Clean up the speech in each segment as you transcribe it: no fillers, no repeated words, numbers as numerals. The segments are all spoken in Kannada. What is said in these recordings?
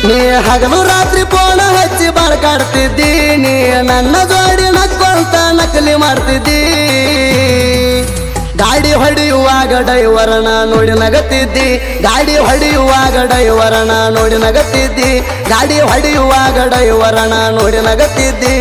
ನೀ ಹಗಲು ರಾತ್ರಿ ಫೋನ್ ಹಚ್ಚಿ ಬಾಳ್ಕಾಡ್ತಿದ್ದಿ, ನೀ ನನ್ನ ಜೋಡಿ ನಕ್ಕೊಂತ ನಕಲಿ ಮಾಡ್ತಿದ್ದಿ. ಗಾಡಿ ಹೊಡೆಯುವಾಗ ಡೈವರನ ನೋಡಿ ನಗತಿದ್ದಿ, ಗಾಡಿ ಹೊಡೆಯುವಾಗ ಡೈವರನ ನೋಡಿ ನಗತಿದ್ದಿ, ಗಾಡಿ ಹೊಡೆಯುವಾಗ ಡೈವರನ ನೋಡಿ ನಗತಿದ್ದಿ.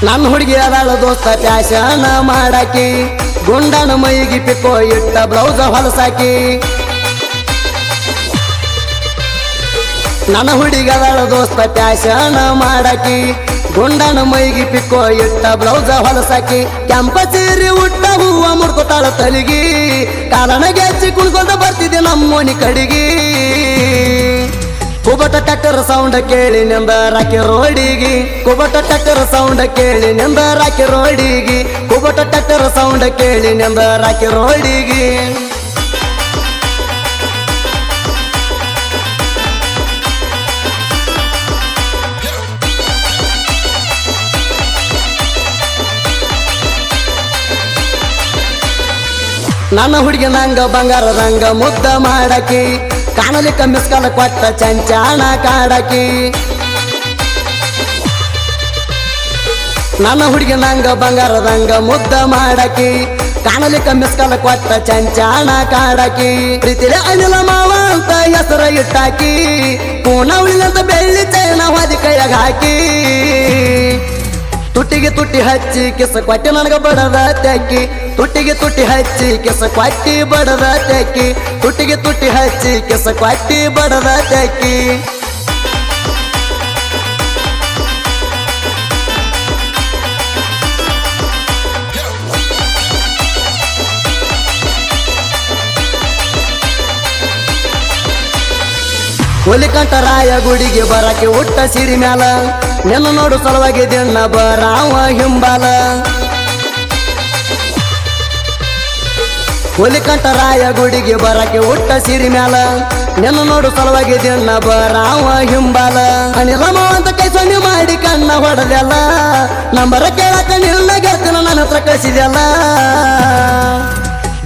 ನನ್ನ ಹುಡುಗಿ ಅದಾಳ ದೋಸ್ತ ಪ್ಯಾಶನ ಮಾಡಾಕಿ, ಗುಂಡನ ಮೈಗಿ ಪಿಕ್ಕೋ ಇಟ್ಟ ಬ್ಲೌಸ್ ಹೊಲಸಾಕಿ. ನನ್ನ ಹುಡುಗಿ ಅದಾಳ ದೋಸ್ತ ಪ್ಯಾಶನ ಮಾಡಾಕಿ, ಗುಂಡನ ಮೈಗಿ ಪಿಕ್ಕೋ ಇಟ್ಟ ಬ್ಲೌಸ್ ಹೊಲಸಾಕಿ. ಕೆಂಪ ಸೀರೆ ಉಟ್ಟ ಹೂವ ಮುಡ್ಕೊತಾಳ ತಲಿಗಿ, ಕಾಲನ ಗೆಚ್ಚಿ ಕುಣ್ಕೊಂಡ ಬರ್ತಿದ್ದೆ ನಮ್ಮೋನಿ ಕಡಿಗಿ. ಕುಬಟ ಟ್ಯಾಕ್ಟರ್ ಸೌಂಡ್ ಕೇಳಿ ನಿಂದ ರಾಕಿ ರೋಡಿಗಿ, ಕುಬಟ ಟ್ಯಾಕ್ಟರ್ ಸೌಂಡ್ ಕೇಳಿ ನಿಂದ ರಾಕಿ ರೋಡಿಗಿ, ಕುಬಟ ಟ್ಯಾಕ್ಟರ್ ಸೌಂಡ್ ಕೇಳಿ ನಿಂದ ರಾಕಿ ರೋಡಿಗಿ. ನನ್ನ ಹುಡುಗಿ ನಂಗ ಬಂಗಾರದಂಗ ಮುದ್ದ ಮಾಡಾಕಿ, ಕಾಣಲಿಕ್ಕ ಮಿಸ್ಕಾಲ ಕೊಟ್ಟ ಚಂಚಾಣ ಕಾಡಾಕಿ. ನನ್ನ ಹುಡುಗಿ ನಂಗ ಬಂಗಾರದಂಗ ಮುದ್ದ ಮಾಡಾಕಿ, ಕಾಣಲಿಕ್ಕ ಮಿಸ್ಕಾಲ ಕೊಟ್ಟ ಚಂಚಾಣ ಕಾಡಾಕಿ. ಪ್ರೀತಿಲೆ ಅನಿಲ ಮಾವ ಅಂತ ಹೆಸರ ಇಟ್ಟಾಕಿ, ಕೂನ ಉಳಿದಂತ ಬೆಳ್ಳಿ ಚೈನ ಹೊದಿ ಕೈಯಾಗ ಹಾಕಿ. ತುಟ್ಟಿಗೆ ತುಟ್ಟಿ ಹಚ್ಚಿ ಕಿಸ ಕೊಟ್ಟಿ ನನಗ ಬಡದ ತೆಕ್ಕಿ, ತುಟ್ಟಿಗೆ ತುಟ್ಟಿ ಹಚ್ಚಿ ಕಿಸ ಕೊಟ್ಟಿ ಬಡದ ತೆಕ್ಕಿ, ತುಟ್ಟಿಗೆ ತುಟ್ಟಿ ಹಚ್ಚಿ ಕಿಸ ಕೊಟ್ಟಿ ಬಡದ ತೆಕ್ಕಿ. ಹುಲಿಕಂಠರಾಯ ಗುಡಿಗೆ ಬರಕ್ಕೆ ಹುಟ್ಟ ಸಿರಿ ಮ್ಯಾಲ, ನೆನ ನೋಡು ಸಲುವಾಗಿ ದಿನ ಬರಾವ ಹಿಂಬಾಲ. ಹುಲಿಕಂಠರಾಯ ಗುಡಿಗೆ ಬರಕ್ಕೆ ಹುಟ್ಟ ಸಿರಿ ಮ್ಯಾಲ, ನೆನ ನೋಡು ಸಲುವಾಗಿ ದಿನ ಬರಾವ ಹಿಂಬಾಲ. ಅನಿಲಮ ಅಂತ ಕೈ ಸೊನ್ನೆ ಮಾಡಿ ಕಣ್ಣ ಹೊಡೆದಲ್ಲ, ನಂಬರ ಕೇಳಕ ನಿಲ್ಲ ಗೆಳತಿನ ನನ್ನ ಹತ್ರ ಕಳಿಸಿದೆಲ್ಲ.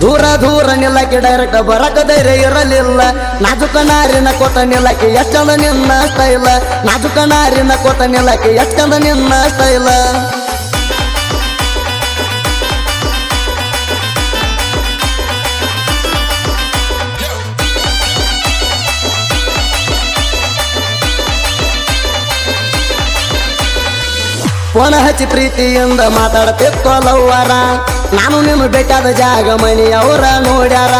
ದೂರ ದೂರ ನಿಲ್ಲಕ್ಕೆ ಡೈರೆಕ್ಟ್ ಬರಕ ಧೈರ್ಯ ಇರಲಿಲ್ಲ, ನಾಜುಕ ನಾರಿನ ಕೊತ ನಿಲ್ಲಕ್ಕೆ ಎಷ್ಟಂದ ನಿನ್ನ ಸ್ಟೈಲ, ನಾಜುಕ ನಾರಿನ ಕೊತ ನಿಲ್ಲಕ್ಕೆ ಎಷ್ಟಂದ ನಿನ್ನ ಸ್ಟೈಲ. ಫೋನ ಹಚ್ಚಿ ಪ್ರೀತಿಯಿಂದ ಮಾತಾಡ್ತಿಕ್ಕೋಲವ್ವಾರ, ನಾನು ನಿಮ್ಮ ಬೆಟ್ಟದ ಜಾಗ ಮನಿ ಅವರ ನೋಡ್ಯಾರ.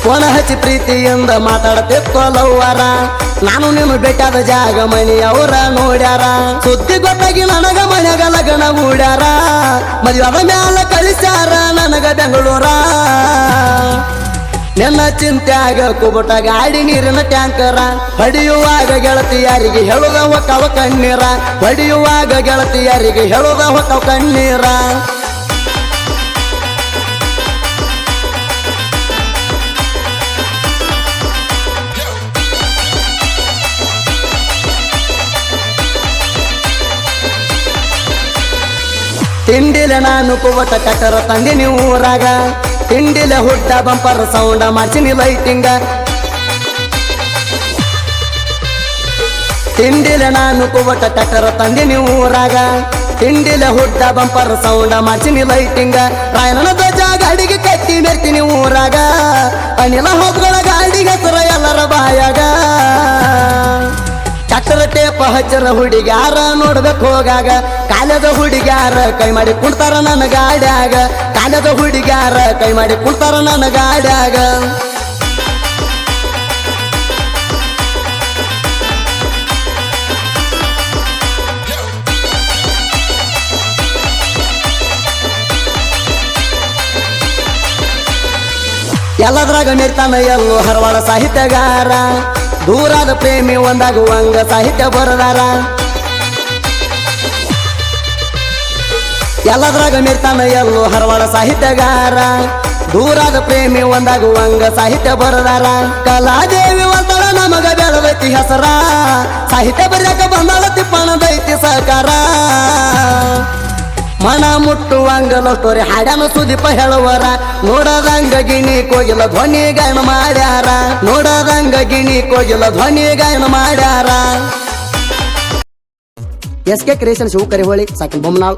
ಫೋನ ಹಚ್ಚಿ ಪ್ರೀತಿಯಿಂದ ಮಾತಾಡ್ತಿಕ್ಕೋಲವ್ವಾರ, ನಾನು ನಿಮ್ಮ ಬೆಟ್ಟದ ಜಾಗ ಮನಿ ಅವರ ನೋಡ್ಯಾರ. ಸುದ್ದಿ ಗೊತ್ತಾಗಿ ನನಗ ಮನ್ಯಾಗ ಲಗನ ಹೂಡ್ಯಾರ, ಮದುವೆದ ಮ್ಯಾಲ ಕಳಿಸ್ಯಾರ ನನಗ ಬೆಂಗಳೂರ. ನಿನ್ನ ಚಿಂತ್ಯಾಗ ಕುಬಟ ಗಾಡಿ ನೀರಿನ ಟ್ಯಾಂಕರ, ಹೊಡೆಯುವಾಗ ಗೆಳತಿಯರಿಗೆ ಹೇಳುದ ಹೊಕ್ಕವ ಕಣ್ಣೀರ, ಹೊಡೆಯುವಾಗ ಗೆಳತಿಯರಿಗೆ ಹೇಳುದ ಹೊಕ್ಕವ ಕಣ್ಣೀರ. ತಿಂಡಿಲೆ ನಾನು ಕುಬಟ ಕಟ್ಟರ ತಂದಿನಿ ಊರಾಗ, ತಿಂಡಿಲೆ ಹುಡ್ಡ ಬಂಪರ್ ಸೌಂಡ ಮಾಡ್ಸಿನಿ ಲೈಟಿಂಗ. ತಿಂಡಿಲೆ ನಾನು ಕುಬಟ ಕಟ್ಟರ ತಂದಿನಿ ಊರಾಗ, ತಿಂಡಿಲೆ ಹುಡ್ಡ ಬಂಪರ್ ಸೌಂಡ ಮಾಡ್ಸಿನಿ ಲೈಟಿಂಗ. ರಾಯಣನ ಧ್ವಜ ಗಾಡಿಗೆ ಕಟ್ಟಿ ಮೆರ್ತೀನಿ ಊರಾಗ, ಅನಿಲ ಹೋಗ್ಗಳ ಗಾಡಿಗೆ ಹೆಸರ ಎಲ್ಲರ ಬಾಯಾಗ. ಟ್ಯಾಕ್ಟರ್ ಟೇಪ ಹಚ್ಚರ ಹುಡುಗ್ಯಾರ ನೋಡ್ಬೇಕು ಹೋಗಾಗ, ಕಾಲದ ಹುಡುಗ್ಯಾರ ಕೈ ಮಾಡಿ ಕುಡ್ತಾರ ನನ್ನ ಗಾಡ್ಯಾಗ, ಕಾಲದ ಹುಡುಗ್ಯಾರ ಕೈ ಮಾಡಿ ಕುಡ್ತಾರ ನನ್ನ ಗಾಡ್ಯಾಗ. ಎಲ್ಲದ್ರಾಗ ಮೆರ್ತಾನ ಎಲ್ಲೋ ಹರವಾಳ ಸಾಹಿತ್ಯಗಾರ, ದೂರಾದ ಪ್ರೇಮಿ ಒಂದಾಗುವಂಗ ಸಾಹಿತ್ಯ ಬರದಾರ. ಎಲ್ಲದ್ರಾಗ ಮೆರ್ತಾನ ಎಲ್ಲೋ ಹರವಾಳ ಸಾಹಿತ್ಯಗಾರ, ದೂರಾದ ಪ್ರೇಮಿ ಒಂದಾಗುವಂಗ ಸಾಹಿತ್ಯ ಬರದಾರ. ಕಲಾದೇವಿ ಒಂದಳ ನಮಗ ಬೆಳದೈತಿ ಹೆಸರ ಸಾಹಿತ್ಯ ಬರ್ಯಾಕ ಬಂದಾಳ ತಿಪ್ಪಣದೈತಿ ಸಹಕಾರ ಮನ ಮುಟ್ಟುವಂಗ ಲವ್ ಸ್ಟೋರಿ ಹಾಡ್ಯಾನ ಸುದೀಪ ಹೇಳುವರ ನೋಡದಂಗ ಗಿಣಿ ಕೋಗಿಲ ಧ್ವನಿ ಗಾಯನ ಮಾಡ್ಯಾರ ನೋಡದಂಗ ಗಿಣಿ ಕೋಗಿಲ ಧ್ವನಿ ಗಾಯನ ಮಾಡ್ಯಾರ SK ಕ್ರಿಯೇಷನ್ ಶಿವಕರಿ ಹೋಳಿ ಸಾಕಿನ ಬೊಮ್ಮನಾಳ್